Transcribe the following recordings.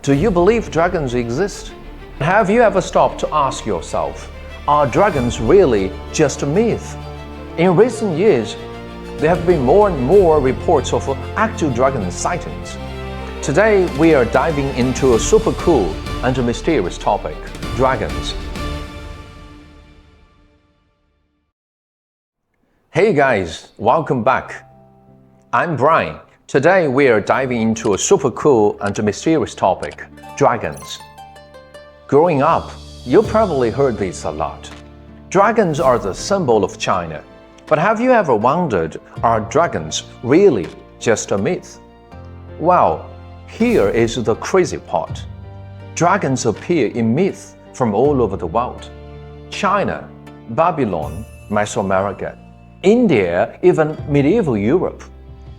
Do you believe dragons exist? Have you ever stopped to ask yourself, are dragons really just a myth? In recent years, there have been more and more reports of actual dragon sightings. Today, we are diving into a super cool and mysterious topic, dragons. Hey guys, welcome back. I'm Brian. Today we are diving into a super cool and mysterious topic, dragons. Growing up, you probably heard this a lot. Dragons are the symbol of China. But have you ever wondered, are dragons really just a myth? Well, here is the crazy part. Dragons appear in myths from all over the world. China, Babylon, Mesoamerica, India, even medieval Europe.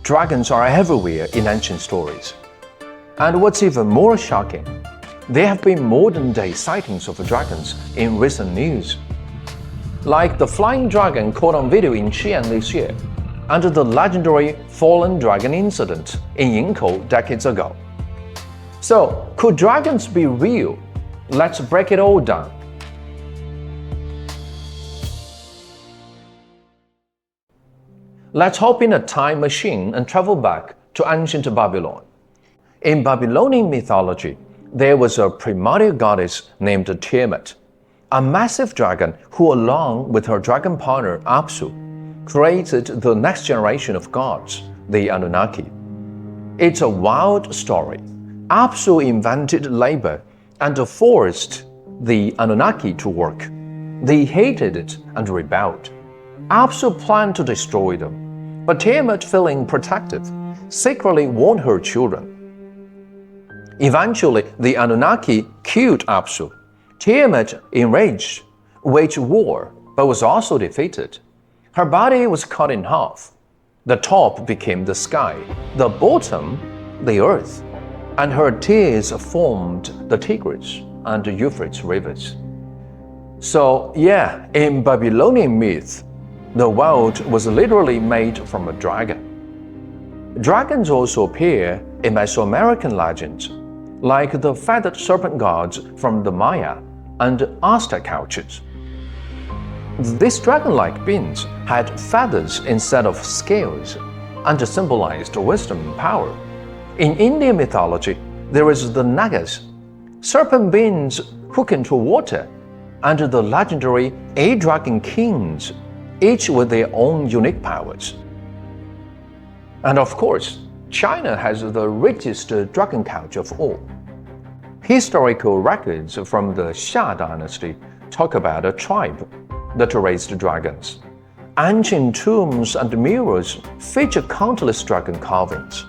Dragons are everywhere in ancient stories. And what's even more shocking, there have been modern-day sightings of dragons in recent news. Like the flying dragon caught on video in Xi'an this year, and the legendary fallen dragon incident in Yingkou decades ago. So, could dragons be real? Let's break it all down. Let's hop in a time machine and travel back to ancient Babylon. In Babylonian mythology, there was a primordial goddess named Tiamat, a massive dragon who, along with her dragon partner Apsu, created the next generation of gods, the Anunnaki. It's a wild story. Apsu invented labor and forced the Anunnaki to work. They hated it and rebelled. Apsu planned to destroy them, but Tiamat, feeling protective, secretly warned her children. Eventually, the Anunnaki killed Apsu. Tiamat, enraged, waged war, but was also defeated. Her body was cut in half. The top became the sky, the bottom, the earth, and her tears formed the Tigris and the Euphrates rivers. So, yeah, in Babylonian myth, the world was literally made from a dragon. Dragons also appear in Mesoamerican legends, like the feathered serpent gods from the Maya and Aztec cultures. These dragon-like beings had feathers instead of scales and symbolized wisdom and power. In Indian mythology, there is the Nagas, serpent beings who control water, and the legendary 8 dragon kings, each with their own unique powers. And of course, China has the richest dragon culture of all. Historical records from the Xi'an dynasty talk about a tribe that raised dragons. Ancient tombs and mirrors feature countless dragon carvings.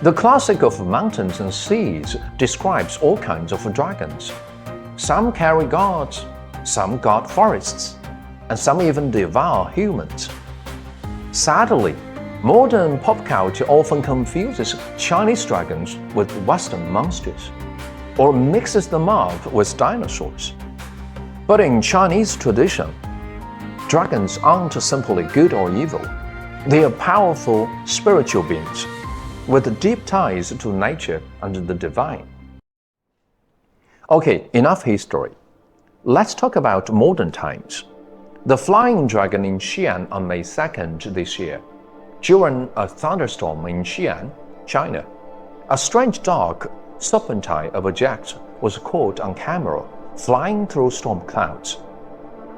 The classic of mountains and seas describes all kinds of dragons. Some carry gods, some guard forests, and some even devour humans. Sadly, modern pop culture often confuses Chinese dragons with Western monsters, or mixes them up with dinosaurs. But in Chinese tradition, dragons aren't simply good or evil. They are powerful spiritual beings with deep ties to nature and the divine. Okay, enough history. Let's talk about modern times. The flying dragon in Xi'an on May 2nd this year. During a thunderstorm in Xi'an, China, a strange dark, serpentine object was caught on camera flying through storm clouds.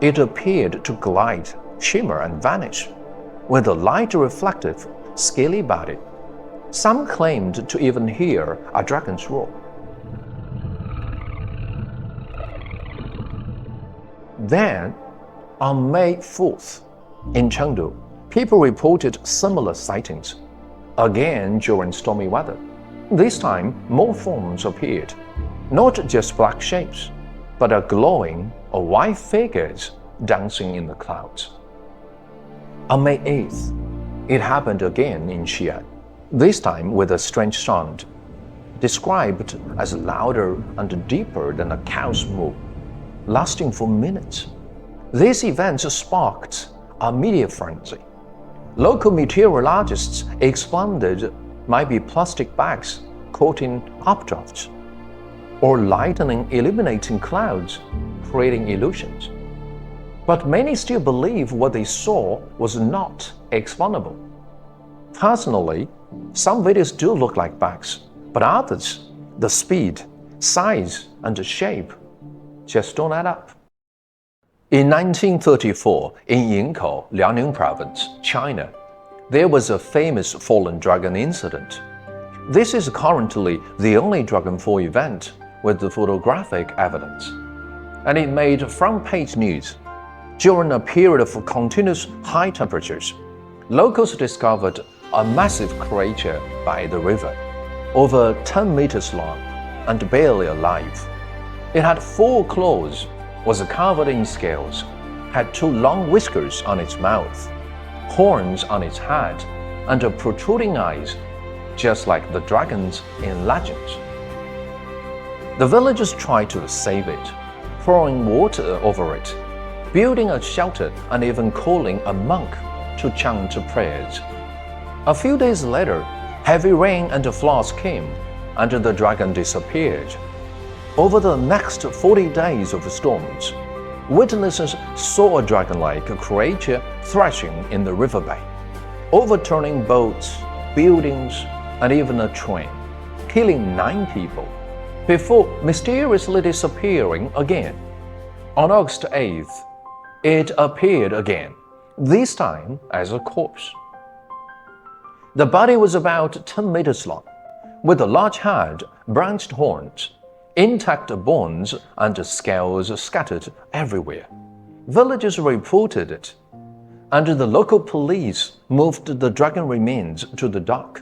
It appeared to glide, shimmer, and vanish, with a light reflective, scaly body. Some claimed to even hear a dragon's roar. Then, on May 4th, in Chengdu, people reported similar sightings, again during stormy weather. This time, more forms appeared, not just black shapes, but a glowing or white figures dancing in the clouds. On May 8th, it happened again in Xi'an, this time with a strange sound, described as louder and deeper than a cow's moo, lasting for minutes. These events sparked a media frenzy. Local meteorologists explained it might be plastic bags caught in updrafts, or lightning illuminating clouds, creating illusions. But many still believe what they saw was not explainable. Personally, some videos do look like bugs, but others, the speed, size, and shape just don't add up. In 1934, in Yingkou, Liaoning Province, China, there was a famous fallen dragon incident. This is currently the only dragonfall event with the photographic evidence, and it made front-page news. During a period of continuous high temperatures, locals discovered a massive creature by the river, over 10 meters long and barely alive. It had 4 claws, was covered in scales, had 2 long whiskers on its mouth, horns on its head, and protruding eyes, just like the dragons in legends. The villagers tried to save it, pouring water over it, building a shelter, and even calling a monk to chant prayers. A few days later, heavy rain and floods came, and the dragon disappeared. Over the next 40 days of storms, witnesses saw a dragon-like creature thrashing in the riverbed, overturning boats, buildings, and even a train, killing 9 people, before mysteriously disappearing again. On August 8th, it appeared again, this time as a corpse. The body was about 10 meters long, with a large head, branched horns, intact bones, and scales scattered everywhere. Villagers reported it, and the local police moved the dragon remains to the dock,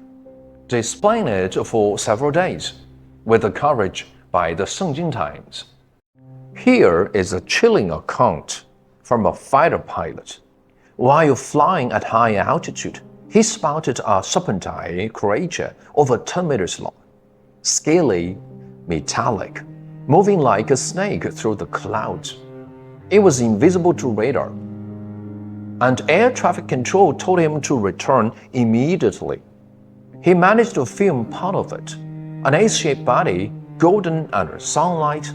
displaying it for several days, with coverage by the Zhejiang Times. Here is a chilling account from a fighter pilot. While flying at high altitude, he spotted a serpentine creature over 10 meters long, scaly, metallic, moving like a snake through the clouds. It was invisible to radar, and air traffic control told him to return immediately. He managed to film part of it, an S-shaped body, golden under sunlight,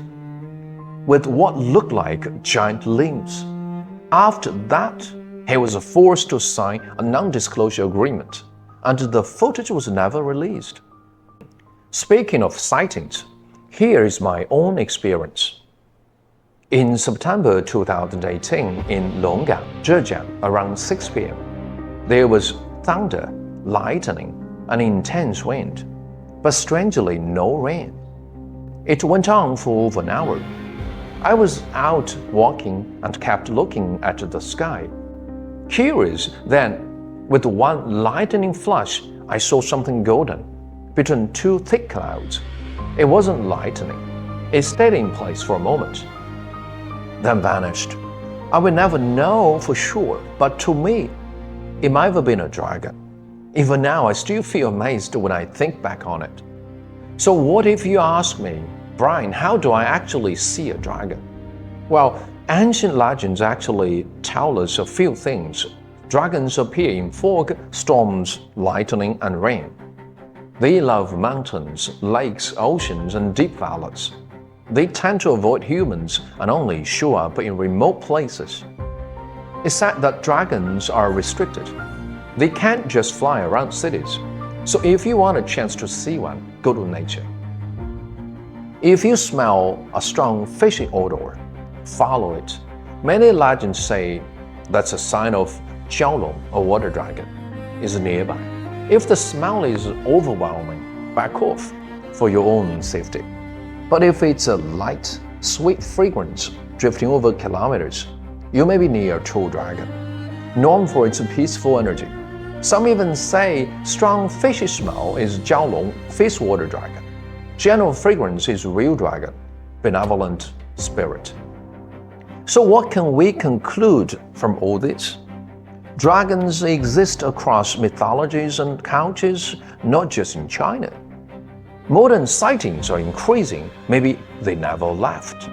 with what looked like giant limbs. After that, he was forced to sign a non-disclosure agreement, and the footage was never released. Speaking of sightings, here is my own experience. In September 2018 in Loong, Zhejiang, around 6 p.m., there was thunder, lightning, and intense wind, but strangely no rain. It went on for over an hour. I was out walking and kept looking at the sky. Curious, then, with one lightning flash, I saw something golden between 2 thick clouds. It wasn't lightning. It stayed in place for a moment, then vanished. I will never know for sure, but to me, it might have been a dragon. Even now, I still feel amazed when I think back on it. So what if you ask me, Brian, how do I actually see a dragon? Well, ancient legends actually tell us a few things. Dragons appear in fog, storms, lightning, and rain. They love mountains, lakes, oceans, and deep valleys. They tend to avoid humans and only show up in remote places. It's said that dragons are restricted. They can't just fly around cities. So if you want a chance to see one, go to nature. If you smell a strong fishy odor, follow it. Many legends say that's a sign of Xi'an, a water dragon, is nearby. If the smell is overwhelming, back off for your own safety. But if it's a light, sweet fragrance drifting over kilometers, you may be near a true dragon, known for its peaceful energy. Some even say strong fishy smell is Xi'an, fish water dragon. General fragrance is real dragon, benevolent spirit. So what can we conclude from all this? Dragons exist across mythologies and cultures, not just in China. Modern sightings are increasing, maybe they never left.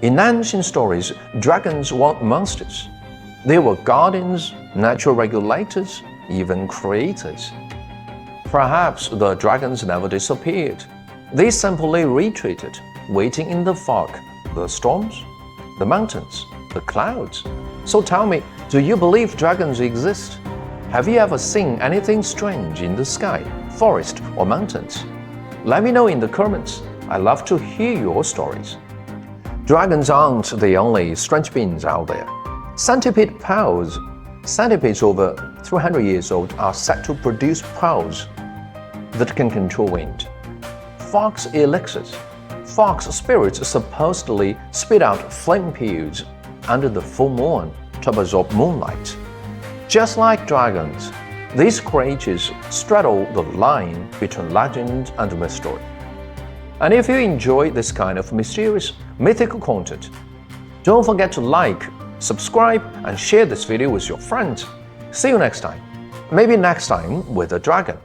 In ancient stories, dragons weren't monsters. They were guardians, natural regulators, even creators. Perhaps the dragons never disappeared. They simply retreated, waiting in the fog, the storms, the mountains, the clouds. So tell me, do you believe dragons exist? Have you ever seen anything strange in the sky, forest, or mountains? Let me know in the comments. I love to hear your stories. Dragons aren't the only strange beings out there. Centipede pearls. Centipedes over 300 years old are said to produce pearls that can control wind. Fox elixirs. Fox spirits supposedly spit out flame peels under the full moon to absorb moonlight. Just like dragons, these creatures straddle the line between legend and mystery. And if you enjoy this kind of mysterious, mythical content, don't forget to like, subscribe, and share this video with your friends. See you next time. Maybe next time with a dragon.